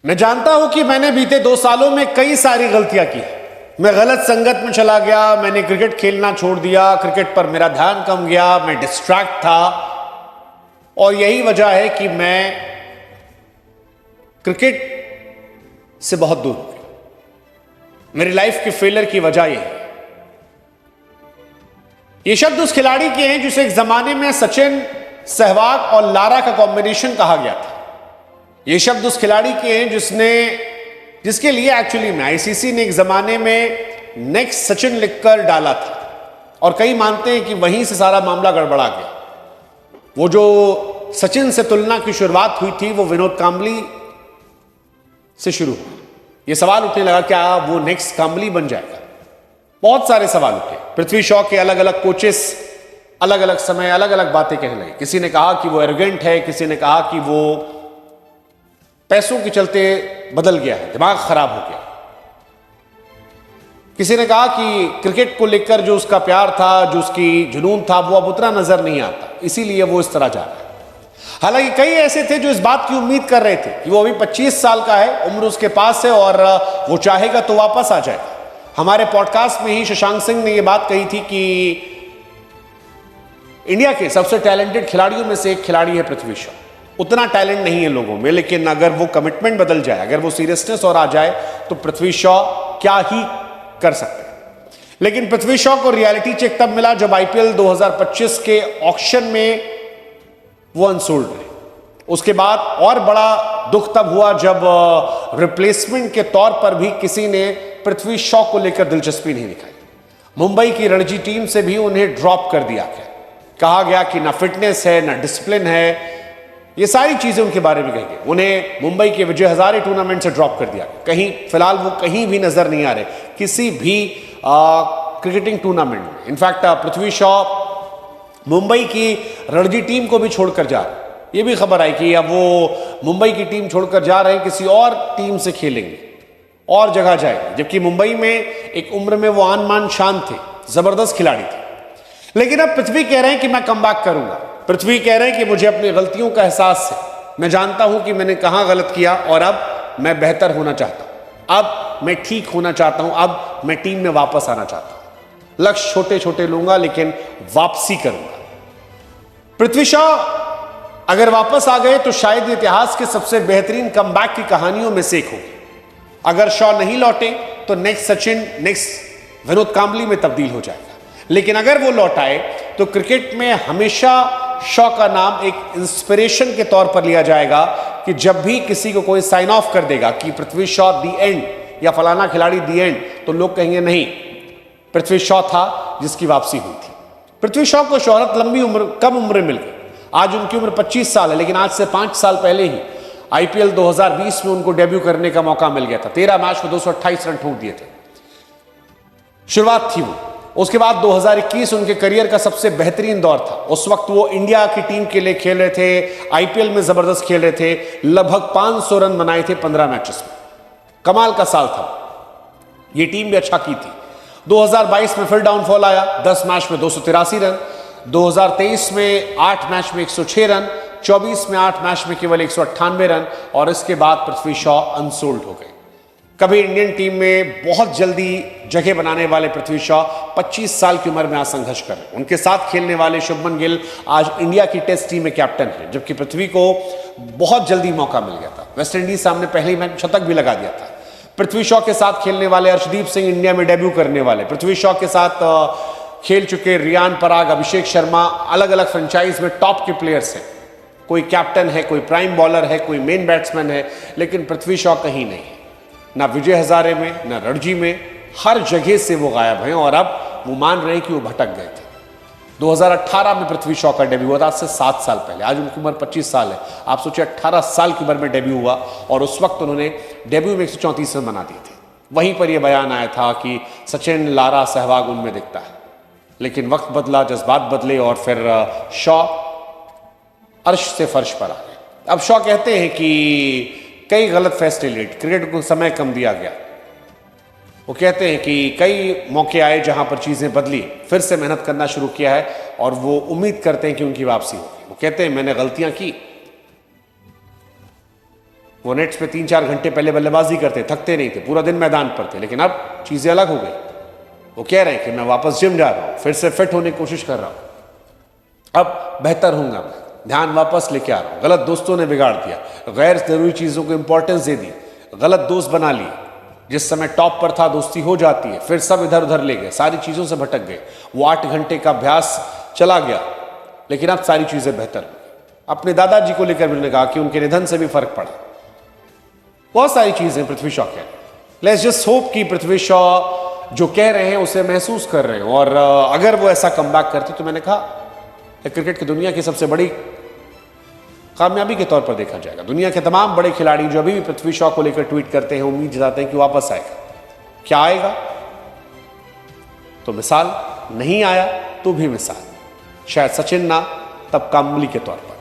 मैं जानता हूं कि मैंने बीते 2 सालों में कई सारी गलतियां की। मैं गलत संगत में चला गया, मैंने क्रिकेट खेलना छोड़ दिया, क्रिकेट पर मेरा ध्यान कम गया, मैं डिस्ट्रैक्ट था। और यही वजह है कि मैं क्रिकेट से बहुत दूर हूं। मेरी लाइफ के फेलियर की वजह यही है। ये शब्द उस खिलाड़ी के हैं जिसे एक जमाने में सचिन, सहवाग और लारा का कॉम्बिनेशन कहा गया था। ये शब्द उस खिलाड़ी के हैं जिसके लिए एक्चुअली में आईसीसी ने एक जमाने में नेक्स्ट सचिन लिखकर डाला था, और कई मानते हैं कि वहीं से सारा मामला गड़बड़ा गया। वो जो सचिन से तुलना की शुरुआत हुई थी वो विनोद कांबली से शुरू हुई। ये सवाल उठने लगा क्या वो नेक्स्ट कांबली बन जाएगा। बहुत सारे सवाल उठे। पृथ्वी शॉ के अलग अलग कोचेस अलग अलग समय अलग अलग बातें कहने लगे। किसी ने कहा कि वो एरोगेंट है, किसी ने कहा कि वो पैसों के चलते बदल गया है, दिमाग खराब हो गया। किसी ने कहा कि क्रिकेट को लेकर जो उसका प्यार था, जो उसकी जुनून था, वो अब उतना नजर नहीं आता, इसीलिए वो इस तरह जा रहा है। हालांकि कई ऐसे थे जो इस बात की उम्मीद कर रहे थे कि वो अभी 25 साल का है, उम्र उसके पास है और वो चाहेगा तो वापस आ जाएगा। हमारे पॉडकास्ट में ही शशांक सिंह ने यह बात कही थी कि इंडिया के सबसे टैलेंटेड खिलाड़ियों में से एक खिलाड़ी है पृथ्वी शॉ। उतना टैलेंट नहीं है लोगों में, लेकिन अगर वो कमिटमेंट बदल जाए, अगर वो सीरियसनेस और आ जाए, तो पृथ्वी शॉ क्या ही कर सकते हैं। लेकिन पृथ्वी शॉ को रियलिटी चेक तब मिला जब आईपीएल 2025 के ऑक्शन में वो अनसोल्ड रहे। उसके बाद और बड़ा दुख तब हुआ जब रिप्लेसमेंट के तौर पर भी किसी ने पृथ्वी शॉ को लेकर दिलचस्पी नहीं दिखाई। मुंबई की रणजी टीम से भी उन्हें ड्रॉप कर दिया गया। कहा गया कि ना फिटनेस है, ना डिसिप्लिन है, ये सारी चीजें उनके बारे में कही गई। उन्हें मुंबई के विजय हजारे टूर्नामेंट से ड्रॉप कर दिया। कहीं फिलहाल वो कहीं भी नजर नहीं आ रहे किसी भी क्रिकेटिंग टूर्नामेंट में। इनफैक्ट पृथ्वी शॉ मुंबई की रणजी टीम को भी छोड़कर जा रहे। ये भी खबर आई कि अब वो मुंबई की टीम छोड़कर जा रहे हैं, किसी और टीम से खेलेंगे और जगह जाएंगे। जबकि मुंबई में एक उम्र में वो आन मान शान थे, जबरदस्त खिलाड़ी थे। लेकिन अब पृथ्वी कह रहे हैं कि मैं कमबैक करूंगा। पृथ्वी कह रहे हैं कि मुझे अपनी गलतियों का एहसास है, मैं जानता हूं कि मैंने कहां गलत किया और अब मैं बेहतर होना चाहता हूं, अब मैं ठीक होना चाहता हूं, अब मैं टीम में वापस आना चाहता हूं। लक्ष्य छोटे छोटे लूंगा लेकिन वापसी करूंगा। पृथ्वी शॉ अगर वापस आ गए तो शायद इतिहास के सबसे बेहतरीन कमबैक की कहानियों में से एक होगी। अगर शॉ नहीं लौटे तो नेक्स्ट सचिन, नेक्स्ट विनोद कांबली में तब्दील हो जाएगा। लेकिन अगर वो लौट आए तो क्रिकेट में हमेशा शॉ का नाम एक इंस्पिरेशन के तौर पर लिया जाएगा कि जब भी किसी को कोई साइन ऑफ कर देगा कि पृथ्वी शॉ दी एंड या फलाना खिलाड़ी दी एंड, तो लोग कहेंगे नहीं, पृथ्वी शॉ था जिसकी वापसी हुई थी। पृथ्वी शॉ को शोहरत कम उम्र मिल गई। आज उनकी उम्र 25 साल है, लेकिन आज से 5 साल पहले ही आईपीएल 2020 में उनको डेब्यू करने का मौका मिल गया था। 13 मैच में 228 रन ठोक दिए थे। शुरुआत थी वो। उसके बाद 2021 उनके करियर का सबसे बेहतरीन दौर था। उस वक्त वो इंडिया की टीम के लिए खेल रहे थे, आईपीएल में जबरदस्त खेल रहे थे, लगभग 500 रन बनाए थे 15 मैचेस में। कमाल का साल था। ये टीम भी अच्छा की थी। 2022 में फिर डाउनफॉल आया, 10 मैच में 283 रन, 2023 में 8 मैच में 106 रन, 24 में 8 मैच में केवल 198 रन, और इसके बाद पृथ्वी शॉ अनसोल्ड हो गए। कभी इंडियन टीम में बहुत जल्दी जगह बनाने वाले पृथ्वी शॉ 25 साल की उम्र में आज संघर्ष कर रहे हैं। उनके साथ खेलने वाले शुभमन गिल आज इंडिया की टेस्ट टीम में कैप्टन है, जबकि पृथ्वी को बहुत जल्दी मौका मिल गया था। वेस्ट इंडीज सामने पहले मैच शतक भी लगा दिया था। पृथ्वी शॉ के साथ खेलने वाले अर्शदीप सिंह इंडिया में डेब्यू करने वाले, पृथ्वी शॉ के साथ खेल चुके रियान पराग, अभिषेक शर्मा, अलग अलग फ्रेंचाइज में टॉप के प्लेयर्स हैं। कोई कैप्टन है, कोई प्राइम बॉलर है, कोई मेन बैट्समैन है, लेकिन पृथ्वी शॉ कहीं नहीं है। ना विजय हजारे में, ना रणजी में, हर जगह से वो गायब हैं और अब वो मान रहे हैं कि वो भटक गए थे। 2018 में पृथ्वी शॉ का डेब्यू हुआ था, आज से 7 साल पहले। आज उनकी उम्र 25 साल है। आप सोचिए 18 साल की उम्र में डेब्यू हुआ और उस वक्त उन्होंने डेब्यू में 134 रन बना दिए थे। वहीं पर यह बयान आया था कि सचिन, लारा, सहवाग उनमें दिखता है। लेकिन वक्त बदला, जज्बात बदले और फिर शॉ अर्श से फर्श पर आ गए। अब शॉ कहते हैं कि कई गलत फैसले लिए, क्रिकेट को समय कम दिया गया। वो कहते हैं कि कई मौके आए जहां पर चीजें बदली, फिर से मेहनत करना शुरू किया है और वो उम्मीद करते हैं कि उनकी वापसी होगी। वो कहते हैं मैंने गलतियां की, वो नेट्स पे 3-4 घंटे पहले बल्लेबाजी करते, थकते नहीं थे, पूरा दिन मैदान पर थे, लेकिन अब चीजें अलग हो गई। वो कह रहे हैं कि मैं वापस जिम जा रहा हूं, फिर से फिट होने की कोशिश कर रहा हूं, अब बेहतर होऊंगा, ध्यान वापस लेके आ रहा हूं। गलत दोस्तों ने बिगाड़ दिया, गैर जरूरी चीजों को इंपॉर्टेंस दे दी, गलत दोस्त बना लिए। जिस समय टॉप पर था दोस्ती हो जाती है, फिर सब इधर उधर ले गए, सारी चीजों से भटक गए। वो 8 घंटे का अभ्यास चला गया, लेकिन अब सारी चीजें बेहतर हो गई। अपने दादाजी को लेकर मैंने कहा कि उनके निधन से भी फर्क पड़ा। बहुत सारी चीजें पृथ्वी शॉ कह रहे हैं। लेट्स जस्ट होप कि पृथ्वी शॉ जो कह रहे हैं उसे महसूस कर रहे हैं, और अगर वो ऐसा कमबैक करते तो मैंने कहा क्रिकेट की दुनिया की सबसे बड़ी कामयाबी के तौर पर देखा जाएगा। दुनिया के तमाम बड़े खिलाड़ी जो अभी भी पृथ्वी शॉ को लेकर ट्वीट करते हैं, उम्मीद जताते हैं कि वापस आएगा। क्या आएगा? तो मिसाल, नहीं आया तो भी मिसाल, शायद सचिन ना तब कामली के तौर पर।